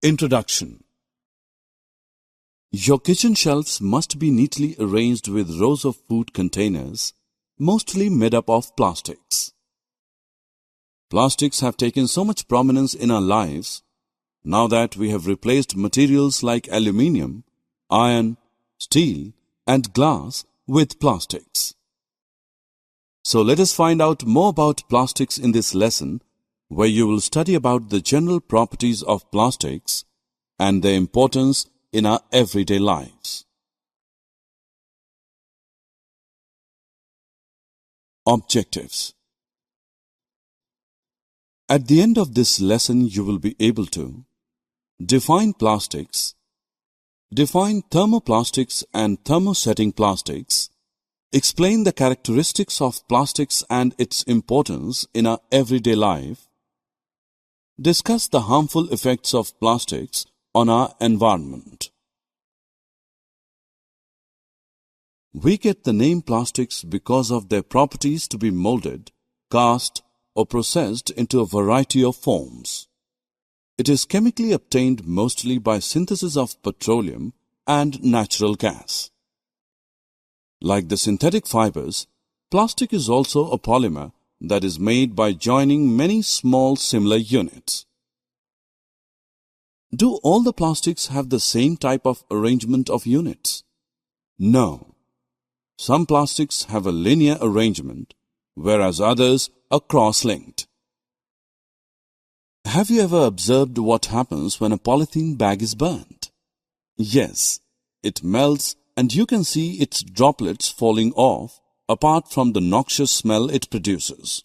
Introduction. Your kitchen shelves must be neatly arranged with rows of food containers, mostly made up of plastics. Plastics have taken so much prominence in our lives now that we have replaced materials like aluminium, iron, steel, and glass with plastics. So let us find out more about plastics in this lesson, where you will study about the general properties of plastics and their importance in our everyday lives. Objectives. At the end of this lesson, you will be able to define plastics, define thermoplastics and thermosetting plastics, explain the characteristics of plastics and its importance in our everyday life, discuss the harmful effects of plastics on our environment. We get the name plastics because of their properties to be molded, cast, or processed into a variety of forms. It is chemically obtained mostly by synthesis of petroleum and natural gas. Like the synthetic fibers, plastic is also a polymer that is made by joining many small similar units. Do all the plastics have the same type of arrangement of units? No. Some plastics have a linear arrangement, whereas others are cross-linked. Have you ever observed what happens when a polythene bag is burnt? Yes, it melts and you can see its droplets falling off apart from the noxious smell it produces.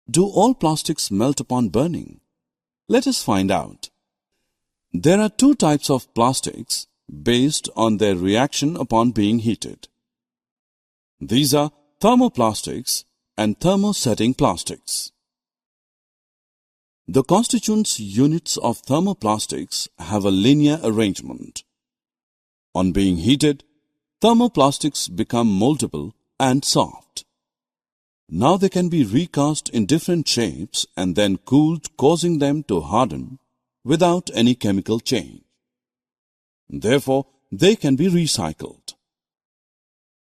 Do all plastics melt upon burning? Let us find out. There are two types of plastics based on their reaction upon being heated. These are thermoplastics and thermosetting plastics. The constituent units of thermoplastics have a linear arrangement. On being heated, thermoplastics become moldable and soft. Now they can be recast in different shapes and then cooled, causing them to harden without any chemical change. Therefore, they can be recycled.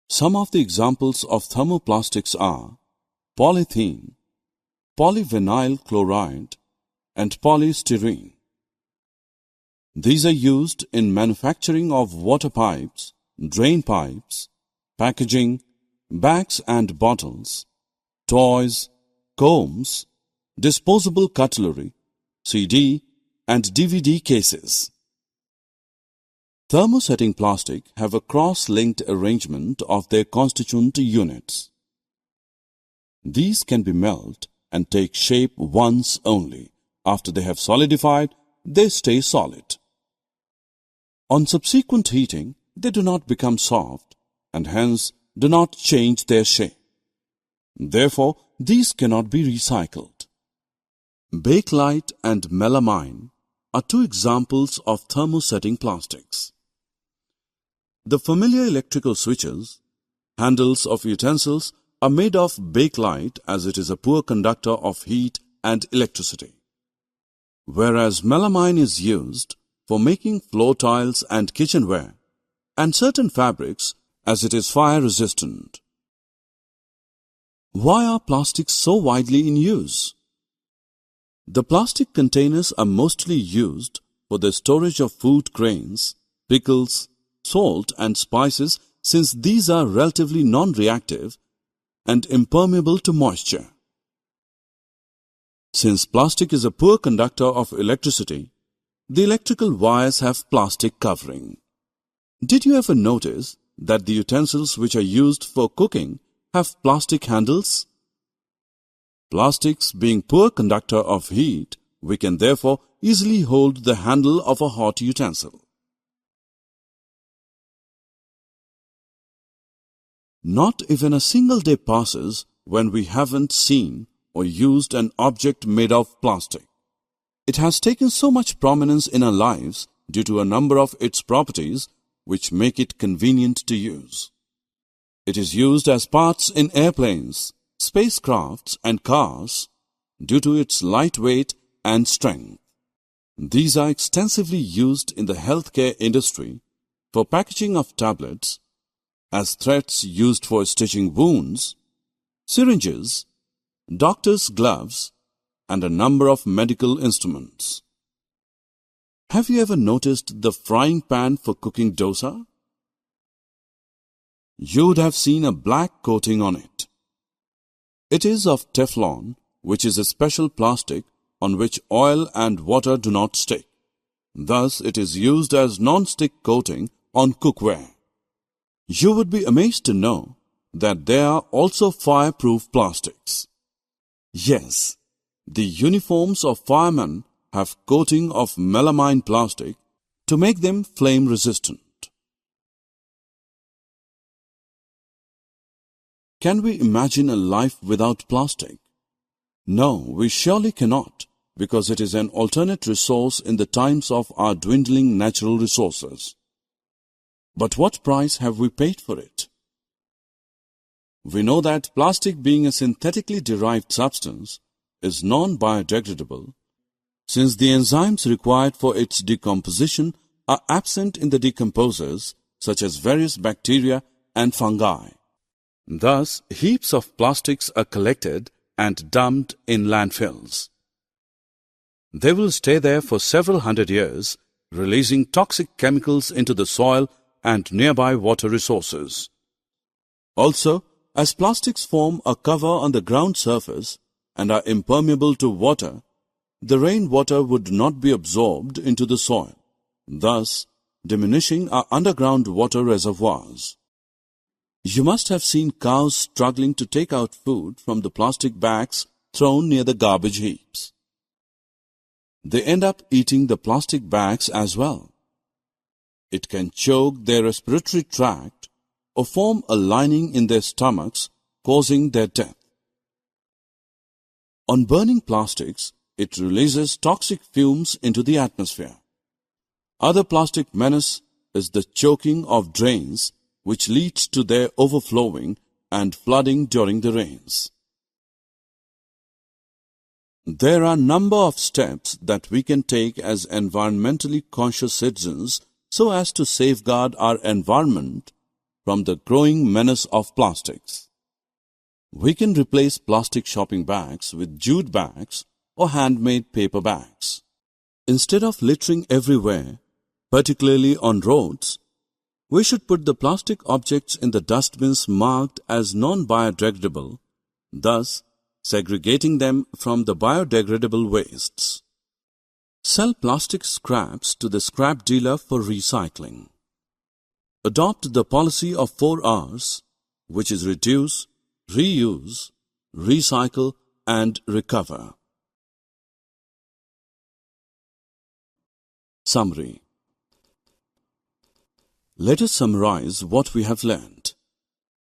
Some of the examples of thermoplastics are polyethylene, polyvinyl chloride, and polystyrene. These are used in manufacturing of water pipes, drain pipes, packaging, bags and bottles, toys, combs, disposable cutlery, CD and DVD cases. Thermosetting plastic have a cross-linked arrangement of their constituent units. These can be melted and take shape once only. After they have solidified, they stay solid. On subsequent heating, they do not become soft and hence do not change their shape. Therefore, these cannot be recycled. Bakelite and melamine are two examples of thermosetting plastics. The familiar electrical switches, handles of utensils are made of bakelite as it is a poor conductor of heat and electricity, whereas melamine is used for making floor tiles and kitchenware and certain fabrics as it is fire resistant. Why are plastics so widely in use? The plastic containers are mostly used for the storage of food grains, pickles, salt and spices, since these are relatively non-reactive and impermeable to moisture. Since plastic is a poor conductor of electricity, the electrical wires have plastic covering. Did you ever notice that the utensils which are used for cooking have plastic handles? Plastics being poor conductor of heat, we can therefore easily hold the handle of a hot utensil. Not even a single day passes when we haven't seen or used an object made of plastic. It has taken so much prominence in our lives due to a number of its properties which make it convenient to use. It is used as parts in airplanes, spacecrafts and cars due to its light weight and strength. These are extensively used in the healthcare industry for packaging of tablets, as threads used for stitching wounds, syringes, doctor's gloves, and a number of medical instruments. Have you ever noticed the frying pan for cooking dosa? You would have seen a black coating on it. It is of Teflon, which is a special plastic on which oil and water do not stick. Thus, it is used as non-stick coating on cookware. You would be amazed to know that there are also fireproof plastics. Yes, the uniforms of firemen have coating of melamine plastic to make them flame resistant. Can we imagine a life without plastic? No, we surely cannot, because it is an alternate resource in the times of our dwindling natural resources. But what price have we paid for it? We know that plastic, being a synthetically derived substance, is non-biodegradable, since the enzymes required for its decomposition are absent in the decomposers, such as various bacteria and fungi. Thus, heaps of plastics are collected and dumped in landfills. They will stay there for several hundred years, releasing toxic chemicals into the soil and nearby water resources. Also, as plastics form a cover on the ground surface and are impermeable to water, the rainwater would not be absorbed into the soil, thus diminishing our underground water reservoirs. You must have seen cows struggling to take out food from the plastic bags thrown near the garbage heaps. They end up eating the plastic bags as well. It can choke their respiratory tract or form a lining in their stomachs, causing their death. On burning plastics, it releases toxic fumes into the atmosphere. Other plastic menace is the choking of drains, which leads to their overflowing and flooding during the rains. There are a number of steps that we can take as environmentally conscious citizens so as to safeguard our environment from the growing menace of plastics. We can replace plastic shopping bags with jute bags or handmade paper bags. Instead of littering everywhere, particularly on roads, we should put the plastic objects in the dustbins marked as non-biodegradable, thus segregating them from the biodegradable wastes. Sell plastic scraps to the scrap dealer for recycling. Adopt the policy of 4 R's, which is reduce, reuse, recycle, and recover. Summary. Let us summarize what we have learned.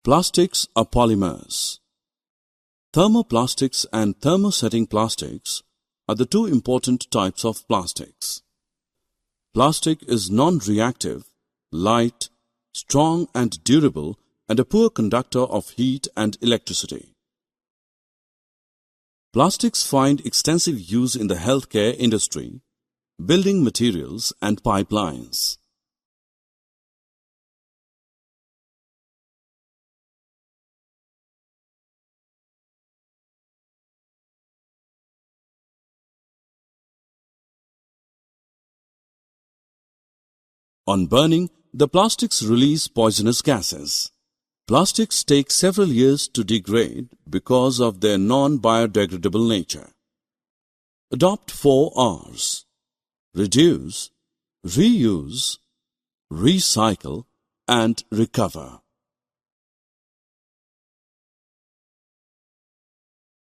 Plastics are polymers. Thermoplastics and thermosetting plastics are the two important types of plastics. Plastic is non-reactive, light, strong and durable, and a poor conductor of heat and electricity. Plastics find extensive use in the healthcare industry, building materials, and pipelines. On burning, the plastics release poisonous gases. Plastics take several years to degrade because of their non-biodegradable nature. Adopt 4 R's. Reduce, reuse, recycle, and recover.